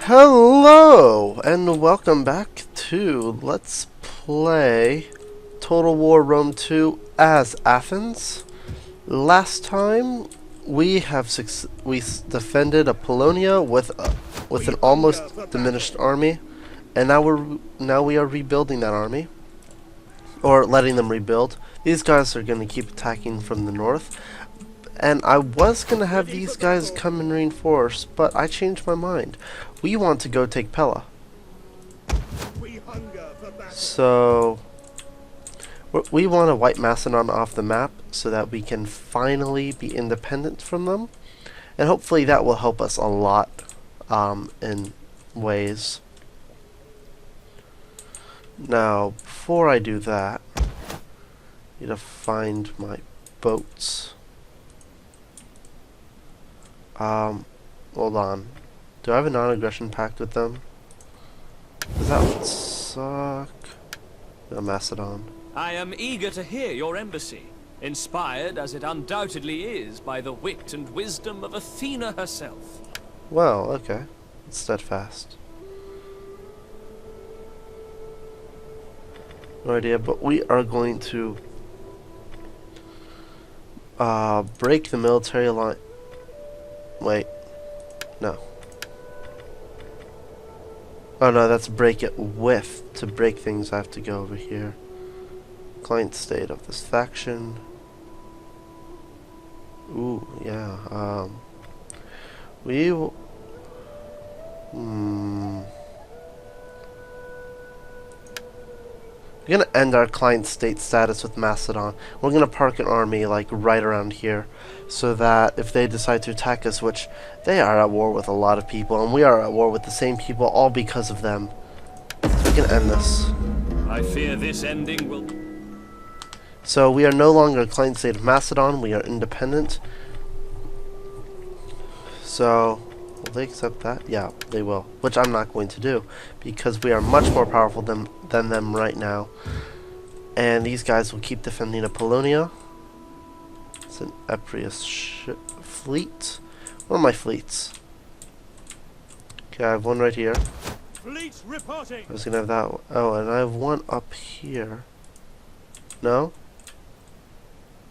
Hello, and welcome back to Let's Play Total War Rome 2 as Athens. Last time we defended Apollonia with an almost diminished army, and now we are rebuilding that army, or letting them rebuild. These guys are going to keep attacking from the north. And I was going to have these guys come and reinforce, but I changed my mind. We want to go take Pella. So, we want to wipe Macedon off the map so that we can finally be independent from them. And hopefully that will help us a lot in ways. Now, before I do that, I need to find my boats. Hold on. Do I have a non-aggression pact with them? Does that would suck. No, Macedon. I am eager to hear your embassy, inspired as it undoubtedly is by the wit and wisdom of Athena herself. Well, okay. It's steadfast. No idea, but we are going to break the military line. Wait. No. Oh no, that's break it with. To break things, I have to go over here. Client state of this faction. Ooh, yeah. We will... We're gonna end our client state status with Macedon. We're gonna park an army like right around here, so that if they decide to attack us, which they are at war with a lot of people, and we are at war with the same people, all because of them, so we can end this. I fear this ending will... So we are no longer a client state of Macedon, we are independent. So, will they accept that? Yeah, they will. Which I'm not going to do, because we are much more powerful than them right now. And these guys will keep defending Apollonia. It's an Epirus fleet. Where are my fleets? Okay, I have one right here. Fleets reporting. I was gonna have that one. Oh, and I have one up here. No?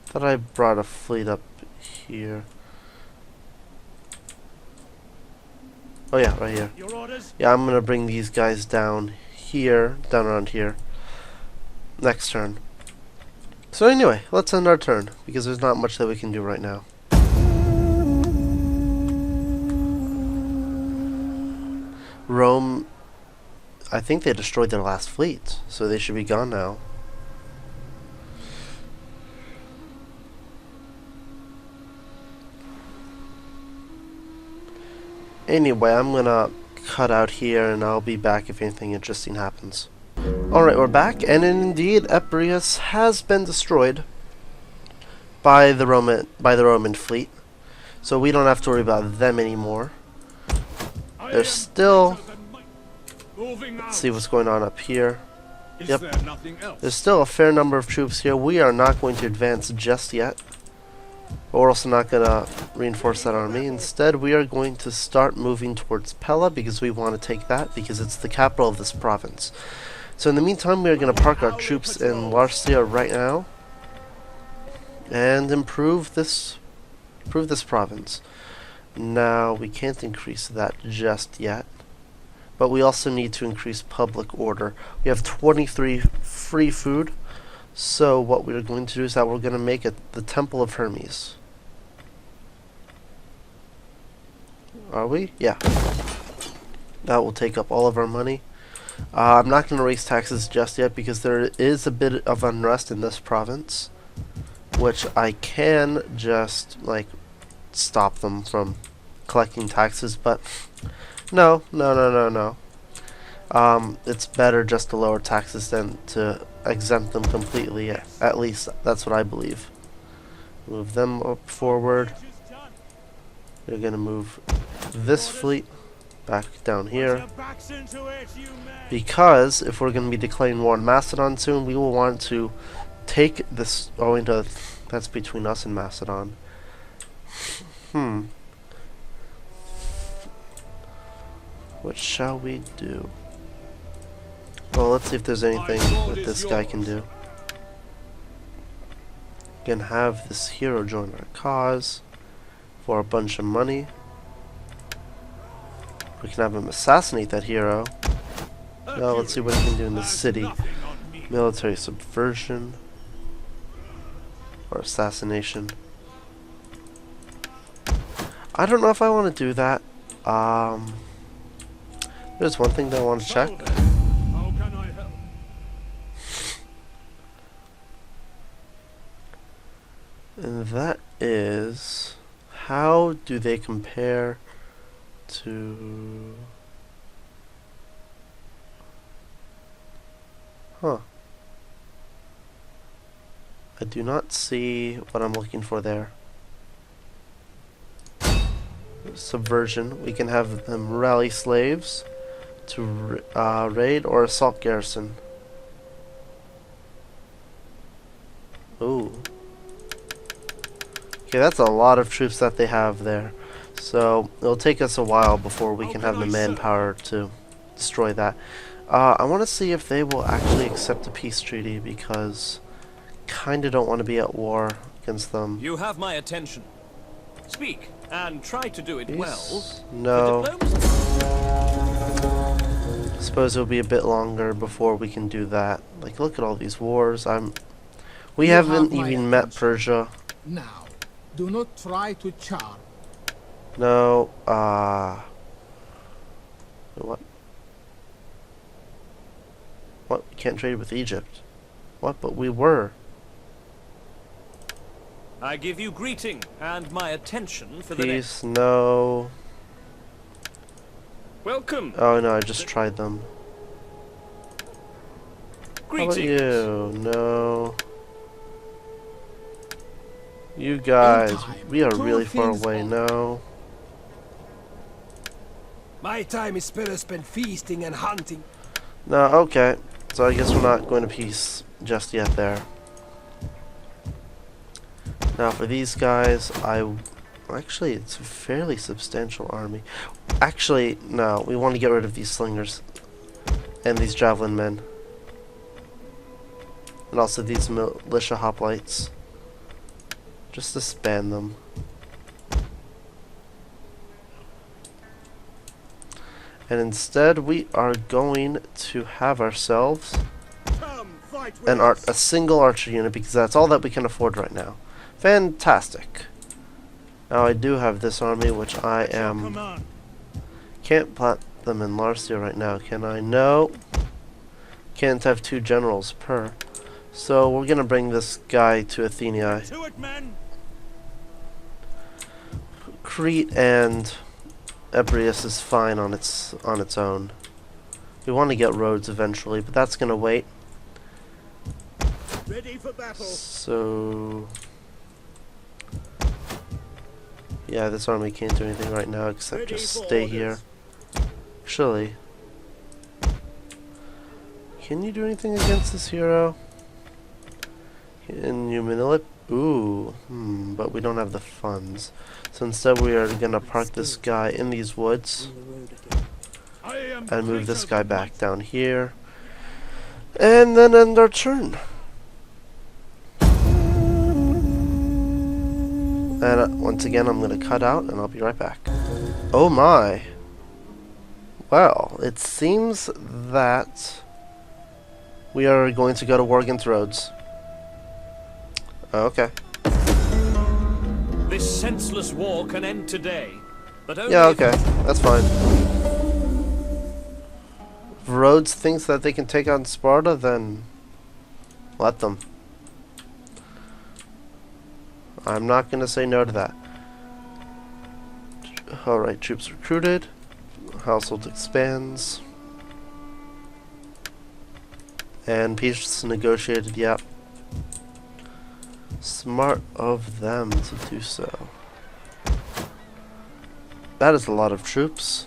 Thought I brought a fleet up here. Oh yeah, right here. Your orders? Yeah, I'm gonna bring these guys down here, down around here. Next turn. So anyway, let's end our turn, because there's not much that we can do right now. Rome, I think they destroyed their last fleet, so they should be gone now. Anyway, I'm gonna cut out here, and I'll be back if anything interesting happens. Alright, we're back, and indeed Epirus has been destroyed by the Roman fleet, so we don't have to worry about them anymore. There's still... Let's see what's going on up here. Yep, there's still a fair number of troops here. We are not going to advance just yet. But we're also not going to reinforce that army. Instead, we are going to start moving towards Pella, because we want to take that, because it's the capital of this province. So in the meantime, we are going to park our troops in Larcia right now, and improve this province. Now, we can't increase that just yet, but we also need to increase public order. We have 23 free food. So what we're going to do is that we're going to make it the Temple of Hermes. Are we? Yeah. That will take up all of our money. I'm not going to raise taxes just yet, because there is a bit of unrest in this province, which I can just like stop them from collecting taxes, but no. It's better just to lower taxes than to exempt them completely. At least that's what I believe. Move them up forward. They're gonna move this fleet back down here, because if we're gonna be declaring war on Macedon soon, we will want to take this. Oh, that's between us and Macedon. What shall we do? Well, let's see if there's anything that this guy can do. We can have this hero join our cause for a bunch of money. We can have him assassinate that hero. Now let's see what he can do in the city. Military subversion. Or assassination. I don't know if I want to do that. There's one thing that I want to check. How can I help? And that is, how do they compare to... Huh. I do not see what I'm looking for there. Subversion. We can have them rally slaves to raid or assault garrison. Ooh. Okay, that's a lot of troops that they have there. So it'll take us a while before we can have the manpower to destroy that. I want to see if they will actually accept a peace treaty, because kinda don't want to be at war against them. You have my attention. Speak, and try to do it Peace? well. No. The diplomacy- I suppose it'll be a bit longer before we can do that. Like, look at all these wars. We You haven't have my even met attention. Persia. Now, do not try to charm. No, what? What? We can't trade with Egypt. What? But we were. I give you greeting and my attention for the next. Peace, no. Welcome. Oh no, I just tried them. How about Greetings. you? No. You guys, time, we are two really far things away. on. No. My time is better spent feasting and hunting. No, okay. So I guess we're not going to peace just yet there. Now for these guys, actually, it's a fairly substantial army. Actually, no, we want to get rid of these slingers and these javelin men. And also these militia hoplites. Just disband them. And instead, we are going to have ourselves Come, fight with a single archer unit, because that's all that we can afford right now. Fantastic. Now I do have this army, which I am... Command. Can't plant them in Larcia right now, can I? No. Can't have 2 generals per. So we're gonna bring this guy to Athenia. To it, men. Crete and Epirus is fine on its own. We want to get Rhodes eventually, but that's gonna wait. Ready for battle. So yeah, this army can't do anything right now except Ready just for stay orders. here. Actually, can you do anything against this hero? Can you manipulate? Ooh, but we don't have the funds. So instead we are gonna park this guy in these woods I am and move this creature guy of back down here. And then end our turn. And once again I'm gonna cut out and I'll be right back. Oh my. Well, it seems that we are going to go to war against Rhodes. Okay. This senseless war can end today, but only Yeah, if- okay. That's fine. If Rhodes thinks that they can take on Sparta, then let them. I'm not going to say no to that. Alright, troops recruited. Household expands. And peace negotiated, yep. Smart of them to do so. That is a lot of troops.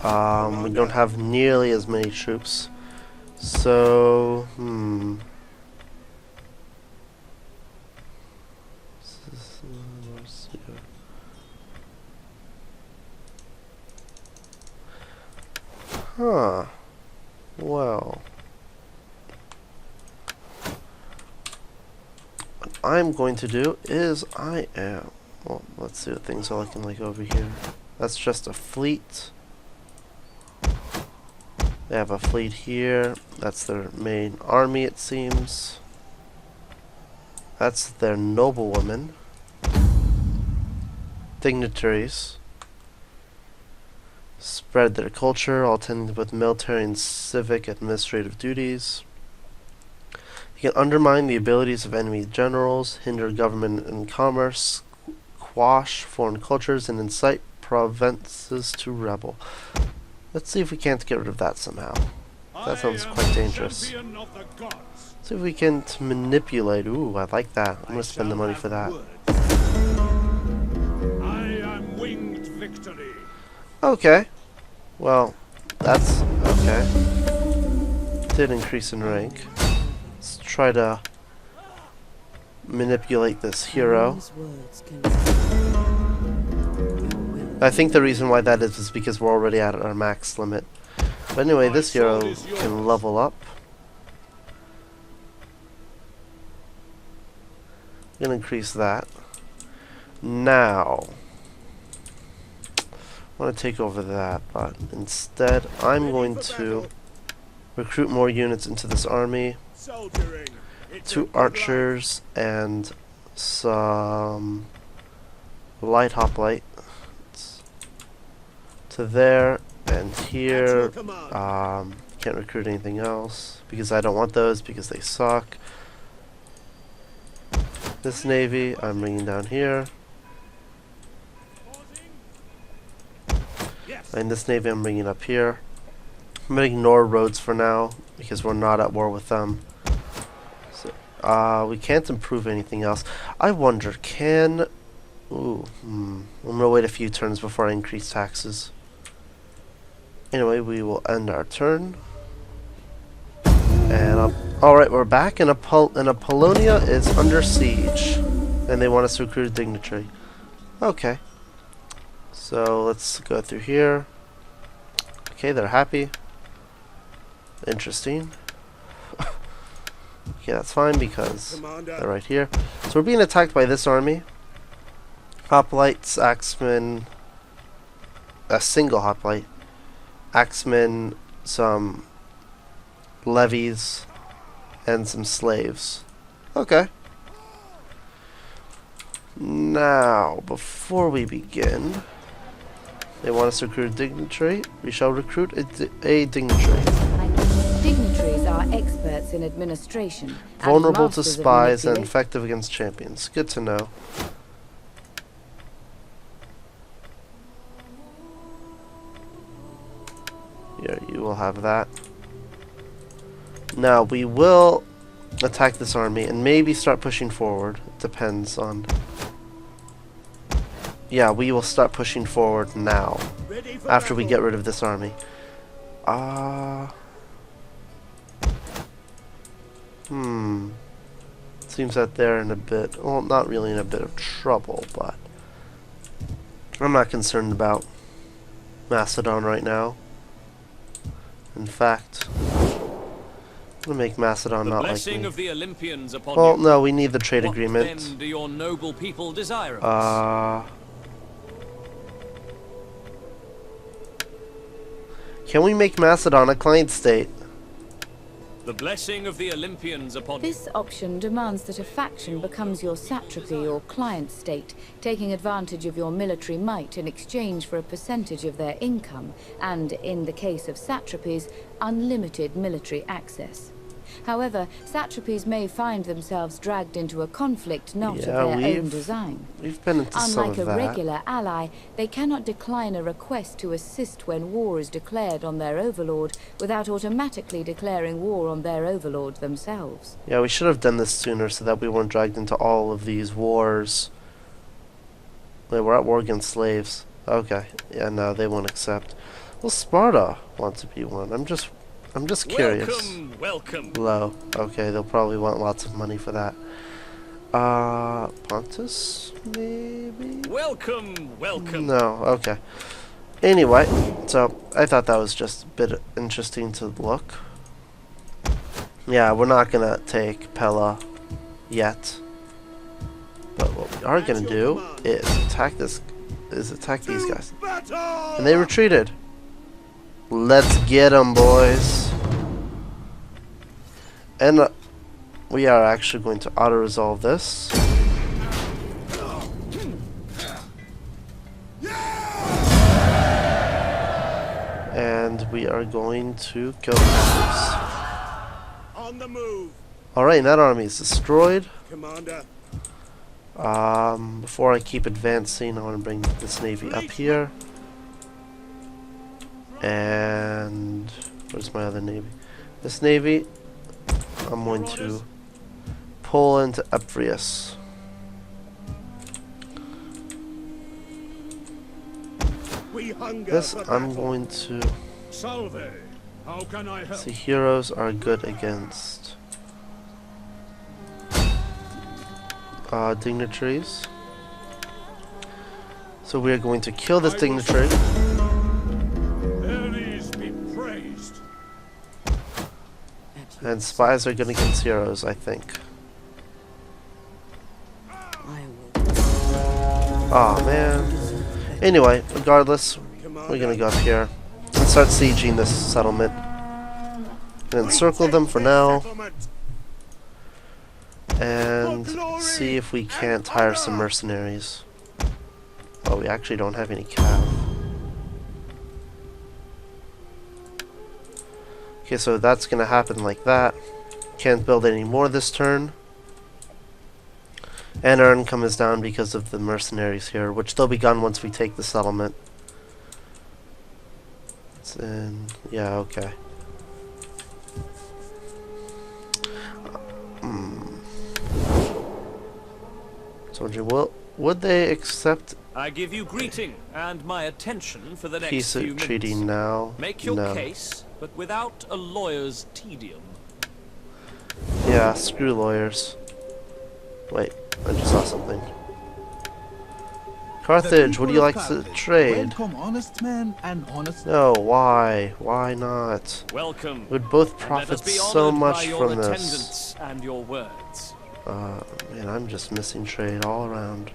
We don't have nearly as many troops. So, Huh. Well. What I'm going to do is well, let's see what things are looking like over here. That's just a fleet. They have a fleet here. That's their main army, it seems. That's their noblewomen. Dignitaries. Spread their culture, all tending to both military and civic administrative duties. You can undermine the abilities of enemy generals, hinder government and commerce, quash foreign cultures, and incite provinces to rebel. Let's see if we can't get rid of that somehow. That sounds quite dangerous. See if we can manipulate. Ooh, I like that. I'm gonna spend the money for that. I am winged victory. Okay. Well, that's okay. Did increase in rank. Let's try to manipulate this hero. I think the reason why that is because we're already at our max limit. But anyway, this hero can level up. I'm gonna increase that. Now, I want to take over that, but instead I'm going to recruit more units into this army. 2 archers and some light hoplite. To there and here. Can't recruit anything else because I don't want those because they suck. This navy I'm bringing down here. And this navy I'm bringing up here. I'm going to ignore Rhodes for now because we're not at war with them. So, we can't improve anything else. I wonder, I'm going to wait a few turns before I increase taxes. Anyway, we will end our turn. And alright, we're back, and Apollonia is under siege. And they want us to recruit a dignitary. Okay. So let's go through here. Okay, they're happy. Interesting. Okay, that's fine because they're right here. So we're being attacked by this army. Hoplites, axemen, a single hoplite, axemen, some levies, and some slaves. Okay. Now, before we begin, they want us to recruit a dignitary. We shall recruit a dignitary. Dignitaries are experts in administration. Vulnerable to spies and effective against champions. Good to know. Here, you will have that. Now, we will attack this army and maybe start pushing forward. It depends on... Yeah, we will start pushing forward now, after we get rid of this army. Seems that they're in a bit, well, not really in a bit of trouble, but I'm not concerned about Macedon right now. In fact, I'm gonna make Macedon not like me. Of the Olympians upon well, no, we need the trade agreement. What then do your noble people desire of us? Can we make Macedon a client state? The blessing of the Olympians upon This option demands that a faction becomes your satrapy or client state, taking advantage of your military might in exchange for a percentage of their income, and, in the case of satrapies, unlimited military access. However, satrapies may find themselves dragged into a conflict not of their own design. We've been into some of that. Unlike a regular ally, they cannot decline a request to assist when war is declared on their overlord without automatically declaring war on their overlord themselves. Yeah, we should have done this sooner so that we weren't dragged into all of these wars. Wait, we're at war against slaves. Okay. Yeah, no, they won't accept. Well, Sparta wants to be one. I'm just curious. Welcome. Low. Okay, they'll probably want lots of money for that. Pontus, maybe? Welcome. No, okay. Anyway, so I thought that was just a bit interesting to look. Yeah, we're not gonna take Pella yet. But what we are gonna do is attack these guys. And they retreated. Let's get them, boys. And we are actually going to auto-resolve this. And we are going to kill the captives. On the move, Alright, that army is destroyed. Commander. Before I keep advancing, I want to bring this navy up here. And where's my other navy? This navy, I'm going to pull into Athens. We hunger This for I'm battle. going to Salve. How can I help? see. Heroes are good against dignitaries. So we are going to kill this dignitary. Ares be praised. And spies are good against heroes, I think. Oh man. Anyway, regardless, we're gonna go up here and start sieging this settlement. And encircle them for now. And see if we can't hire some mercenaries. Oh, we actually don't have any cav. Okay, so that's gonna happen like that. Can't build any more this turn. And our income is down because of the mercenaries here, which they'll be gone once we take the settlement. It's in, yeah, okay. So would they accept I give you greeting and my attention for the next peace few treaty minutes. now? Make your No. case, but without a lawyer's tedium. Yeah, screw lawyers. Wait, I just saw something. Carthage, would you like to trade? Welcome honest men and honest. No, why? Why not? Welcome. We'd both And let profit us be so honored much by your from this. attendance and your words. Man, I'm just missing trade all around.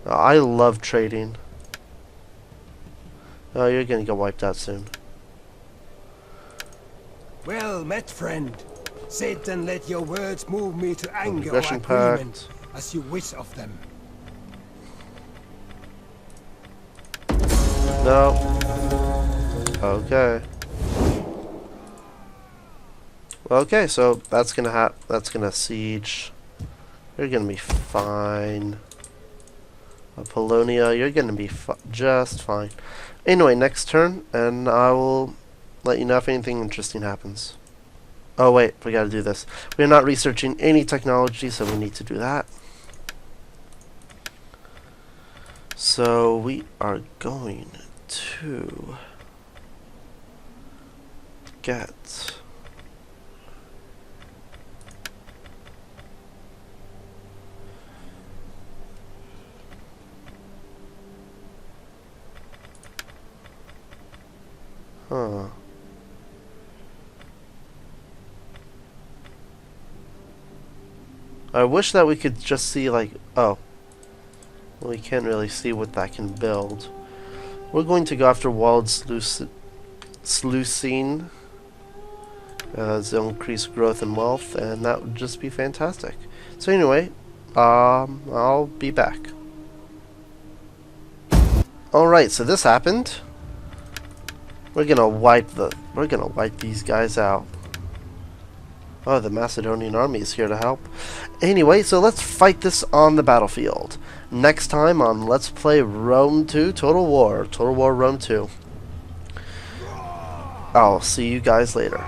I love trading. Oh, you're gonna get wiped out soon. Well met, friend. Sit and let your words move me to anger or Aggression agreement, pact. as you wish of them. No. Okay. Okay, so that's gonna siege. You're gonna be fine. Apollonia, you're gonna be just fine. Anyway, next turn, and I will let you know if anything interesting happens. Oh wait, we gotta do this. We're not researching any technology, so we need to do that. So we are going to get I wish that we could just see, like, oh. Well, we can't really see what that can build. We're going to go after walled sluicine. It'll increase growth and wealth, and that would just be fantastic. So anyway, I'll be back. Alright, so this happened. We're gonna wipe these guys out. Oh, the Macedonian army is here to help. Anyway, so let's fight this on the battlefield. Next time on Let's Play Rome 2 Total War Rome 2. I'll see you guys later.